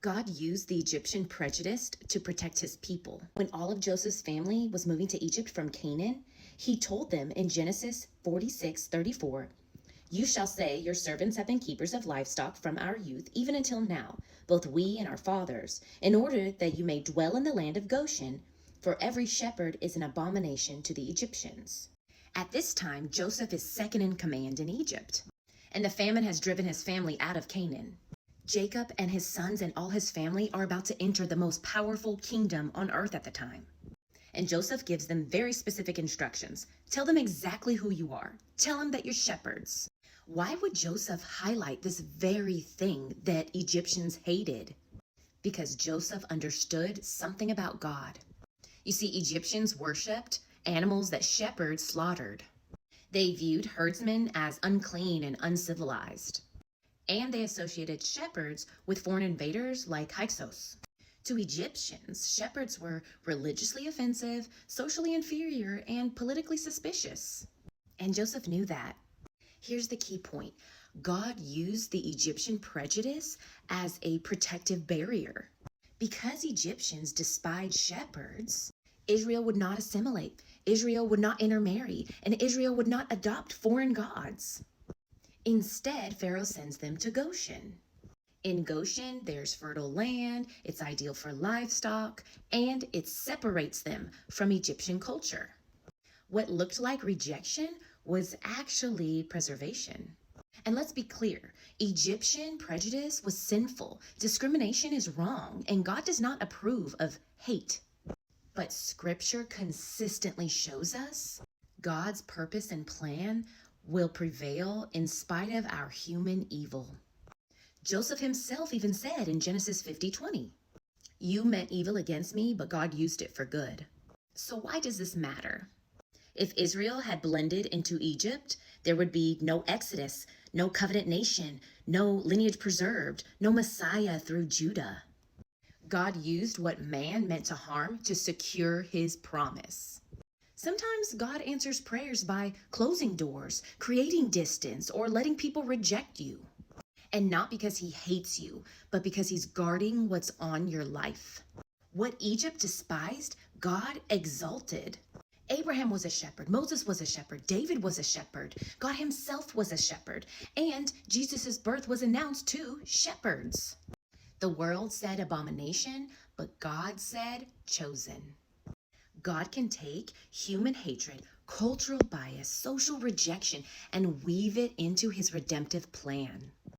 God used the Egyptian prejudice to protect his people. When all of Joseph's family was moving to Egypt from Canaan, he told them in Genesis 46:34, "You shall say, your servants have been keepers of livestock from our youth, even until now, both we and our fathers, in order that you may dwell in the land of Goshen, for every shepherd is an abomination to the Egyptians." At this time, Joseph is second in command in Egypt, and the famine has driven his family out of Canaan. Jacob and his sons and all his family are about to enter the most powerful kingdom on earth at the time. And Joseph gives them very specific instructions. Tell them exactly who you are. Tell them that you're shepherds. Why would Joseph highlight this very thing that Egyptians hated? Because Joseph understood something about God. You see, Egyptians worshipped animals that shepherds slaughtered. They viewed herdsmen as unclean and uncivilized. And they associated shepherds with foreign invaders like Hyksos. To Egyptians, shepherds were religiously offensive, socially inferior, and politically suspicious. And Joseph knew that. Here's the key point. God used the Egyptian prejudice as a protective barrier. Because Egyptians despised shepherds, Israel would not assimilate, Israel would not intermarry, and Israel would not adopt foreign gods. Instead, Pharaoh sends them to Goshen. In Goshen, there's fertile land, it's ideal for livestock, and it separates them from Egyptian culture. What looked like rejection was actually preservation. And let's be clear, Egyptian prejudice was sinful, discrimination is wrong, and God does not approve of hate. But Scripture consistently shows us God's purpose and plan will prevail in spite of our human evil. Joseph himself even said in Genesis 50:20, "You meant evil against me, but God used it for good." So why does this matter? If Israel had blended into Egypt, there would be no Exodus, no covenant nation, no lineage preserved, no Messiah through Judah. God used what man meant to harm to secure his promise. Sometimes God answers prayers by closing doors, creating distance, or letting people reject you. And not because he hates you, but because he's guarding what's on your life. What Egypt despised, God exalted. Abraham was a shepherd, Moses was a shepherd, David was a shepherd, God himself was a shepherd, and Jesus' birth was announced to shepherds. The world said abomination, but God said chosen. God can take human hatred, cultural bias, social rejection, and weave it into his redemptive plan.